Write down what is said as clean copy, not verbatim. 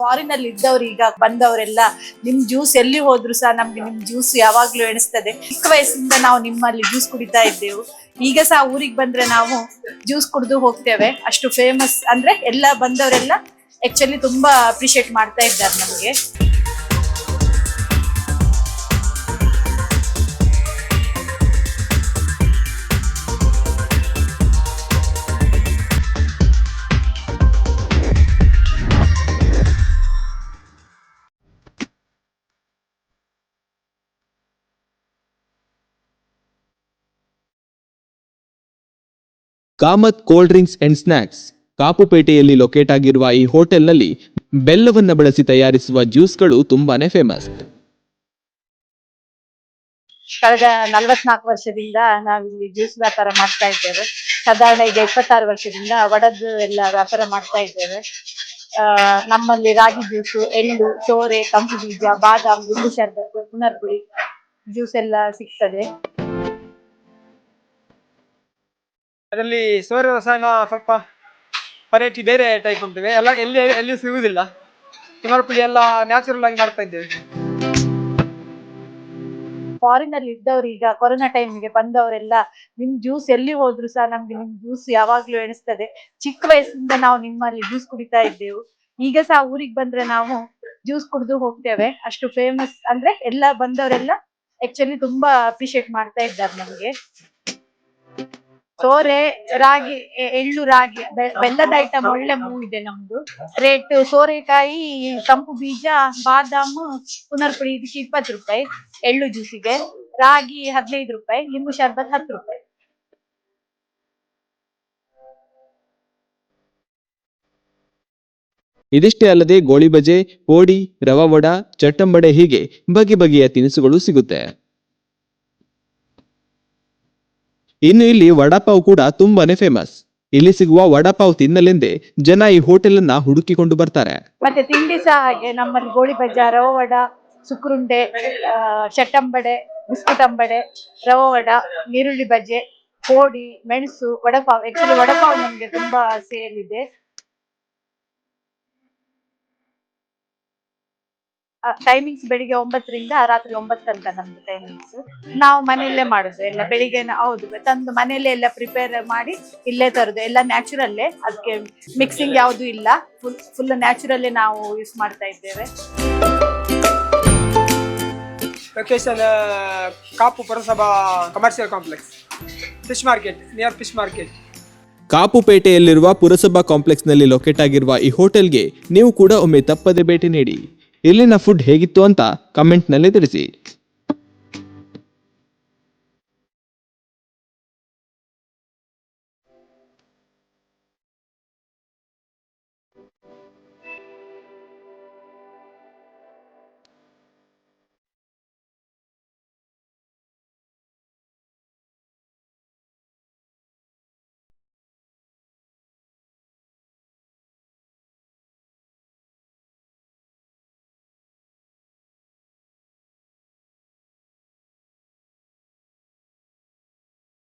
Foreign ಅಲ್ಲಿ ಇದ್ದವ್ರು ಈಗ ಬಂದವರೆಲ್ಲ ನಿಮ್ ಜ್ಯೂಸ್ ಎಲ್ಲಿ ಹೋದ್ರು ಸಹ ನಮ್ಗೆ ನಿಮ್ ಜ್ಯೂಸ್ ಯಾವಾಗ್ಲೂ ಎಣಿಸ್ತದೆ. ಚಿಕ್ಕ ವಯಸ್ಸಿಂದ ನಾವು ನಿಮ್ಮಲ್ಲಿ ಜ್ಯೂಸ್ ಕುಡಿತಾ ಇದ್ದೆವು. ಈಗ ಸಹ ಊರಿಗೆ ಬಂದ್ರೆ ನಾವು ಜ್ಯೂಸ್ ಕುಡಿದು ಹೋಗ್ತೇವೆ. ಅಷ್ಟು ಫೇಮಸ್ ಅಂದ್ರೆ ಎಲ್ಲ ಬಂದವರೆಲ್ಲ ಆಕ್ಚುಲಿ ತುಂಬಾ ಅಪ್ರಿಶಿಯೇಟ್ ಮಾಡ್ತಾ ಇದ್ದಾರೆ ನಮ್ಗೆ. Kamath cold drinks and snacks ಕಾಪುಪೇಟೆಯಲ್ಲಿ ಲೊಕೇಟ್ ಆಗಿರುವ ಈ ಹೋಟೆಲ್ನಲ್ಲಿ ಬೆಲ್ಲವನ್ನು ಬಳಸಿ ತಯಾರಿಸುವ ಜ್ಯೂಸ್ಗಳು ತುಂಬಾನೇ ಫೇಮಸ್. ಕಳೆದ 44 ವರ್ಷದಿಂದ ನಾವಿಲ್ಲಿ ಜ್ಯೂಸ್ ವ್ಯಾಪಾರ ಮಾಡ್ತಾ ಇದ್ದೇವೆ. ಸಾಧಾರಣ ಈಗ 26 ವರ್ಷದಿಂದ ವಡದ್ದು ಎಲ್ಲ ವ್ಯಾಪಾರ ಮಾಡ್ತಾ ಇದ್ದೇವೆ. ನಮ್ಮಲ್ಲಿ ರಾಗಿ ಜ್ಯೂಸು, ಎಳ್ಳು, ಚೋರೆ, ಕಂಪು ಬೀಜ, ಬಾದಾಮ್, ಲಿಂಬು ಶರ್ಬತ್, ಪುನರ್ಪುಳಿ ಜ್ಯೂಸ್ ಎಲ್ಲ ಸಿಗ್ತದೆ. ಅದರಲ್ಲಿ ಸೋರೆ ರಸಾಯನ ಸ್ವಲ್ಪ ವೆರೈಟಿ ಬೇರೆ ಟೈಪ್ ಉಂಟಿವೆ, ಎಲ್ಲ ಎಲ್ಲಿ ಸಿಗುವುದಿಲ್ಲ. ಪುನರ್ಪುಳಿ ಎಲ್ಲ ನ್ಯಾಚುರಲ್ ಆಗಿ ಮಾಡ್ತಾ ಇದ್ದೇವೆ. ಫಾರಿನ್ ಅಲ್ಲಿ ಇದ್ದವ್ರು ಈಗ ಕೊರೋನಾ ಟೈಮ್ಗೆ ಬಂದವರೆಲ್ಲ ನಿಮ್ ಜ್ಯೂಸ್ ಎಲ್ಲಿ ಹೋದ್ರು ಸಹ ನಮ್ಗೆ ನಿಮ್ ಜ್ಯೂಸ್ ಯಾವಾಗ್ಲೂ ಎಣಿಸ್ತದೆ. ಚಿಕ್ಕ ವಯಸ್ಸಿಂದ ನಾವು ನಿಮ್ಮಲ್ಲಿ ಜ್ಯೂಸ್ ಕುಡಿತಾ ಇದ್ದೆವು. ಈಗ ಸಹ ಊರಿಗೆ ಬಂದ್ರೆ ನಾವು ಜ್ಯೂಸ್ ಕುಡಿದು ಹೋಗ್ತೇವೆ. ಅಷ್ಟು ಫೇಮಸ್ ಅಂದ್ರೆ ಎಲ್ಲ ಬಂದವರೆಲ್ಲ ಆಕ್ಚುಲಿ ತುಂಬಾ ಅಪ್ರಿಶಿಯೇಟ್ ಮಾಡ್ತಾ ಇದ್ದಾರೆ ನಮ್ಗೆ. ಸೋರೆ, ರಾಗಿ, ಎಳ್ಳು, ರಾಗಿ, ಬೆಲ್ಲದ ಐಟಮ್ ಒಳ್ಳೆ ಮೂವ್ ಇದೆ ನಮ್ದು. ರೇಟ್ ಸೋರೆಕಾಯಿ, ಕಂಪು ಬೀಜ, ಬಾದಾಮ್, ಪುನರ್ಪುಳಿ ಇದಕ್ಕೆ 20 ರೂಪಾಯಿ, ಎಳ್ಳು ಜ್ಯೂಸಿಗೆ, ರಾಗಿ 15 ರೂಪಾಯಿ, ಲಿಂಬು ಶರ್ಬತ್ 10 ರೂಪಾಯಿ. ಇದಿಷ್ಟೇ ಅಲ್ಲದೆ ಗೋಳಿ ಬಜೆ, ಪೋಡಿ, ರವಾ ವಡ, ಚಟ್ಟಂಬಡೆ ಹೀಗೆ ಬಗೆ ಬಗೆಯ ತಿನಿಸುಗಳು ಸಿಗುತ್ತೆ. ಇನ್ನು ಇಲ್ಲಿ ವಡಾಪಾವ್ ಕೂಡ ತುಂಬಾನೇ ಫೇಮಸ್. ಇಲ್ಲಿ ಸಿಗುವ ವಡಾಪಾವ್ ತಿನ್ನಲೆಂದೇ ಜನ ಈ ಹೋಟೆಲ್ ಅನ್ನ ಹುಡುಕಿಕೊಂಡು ಬರ್ತಾರೆ. ಮತ್ತೆ ತಿಂಡಿ ಸಹ ಹಾಗೆ, ನಮ್ಮಲ್ಲಿ ಗೋಳಿ ಬಜ್ಜ, ರವಾ ವಡ, ಸುಕ್ರುಂಡೆ, ಚಟ್ಟಂಬಡೆ, ಬಿಸ್ಕುಟ್ ಅಂಬಡೆ, ರವಾ ವಡ, ನೀರುಳ್ಳಿ ಬಜ್ಜೆ, ಪೋಡಿ, ಮೆಣಸು, ವಡಪಾವ್. ಆಕ್ಚುಲಿ ವಡಪಾವ್ ನಮ್ಗೆ ತುಂಬಾ ಸೇಲ್ ಇದೆ. ಟೈಮಿಂಗ್ಸ್ ಬೆಳಿಗ್ಗೆ 9 ರಿಂದ ರಾತ್ರಿ 9 ತನಕ ನಮ್ದು ಟೈಮಿಂಗ್ಸ್. ನಾವು ಮನೆಯಲ್ಲೇ ಮಾಡುದು ಎಲ್ಲ. ಬೆಳಿಗ್ಗೆ ಹೌದು ತಂದು ಮನೆಯಲ್ಲೇ ಎಲ್ಲ ಪ್ರಿಪೇರ್ ಮಾಡಿ ಇಲ್ಲೇ ತರುದು. ಎಲ್ಲ ನ್ಯಾಚುರಲ್ಲೇ, ಅದಕ್ಕೆ ಮಿಕ್ಸಿಂಗ್ ಯಾವುದು ಇಲ್ಲ. ಫುಲ್ ನ್ಯಾಚುರಲ್ಲೇ ನಾವು ಯೂಸ್ ಮಾಡ್ತಾ ಇದ್ದೇವೆ. ಲೊಕೇಶನ್ ಕಾಪು ಪುರಸಭಾ commercial complex, fish market, near fish market. ಕಾಪುಪೇಟೆಯಲ್ಲಿರುವ ಪುರಸಭಾ ಕಾಂಪ್ಲೆಕ್ಸ್ನಲ್ಲಿ ಲೊಕೇಟ್ ಆಗಿರುವ ಈ ಹೋಟೆಲ್ಗೆ ನೀವು ಕೂಡ ಒಮ್ಮೆ ತಪ್ಪದೆ ಭೇಟಿ ನೀಡಿ. ಇಲ್ಲಿನ ಫುಡ್ ಹೇಗಿತ್ತು ಅಂತ ಕಮೆಂಟ್ನಲ್ಲಿ ತಿಳಿಸಿ.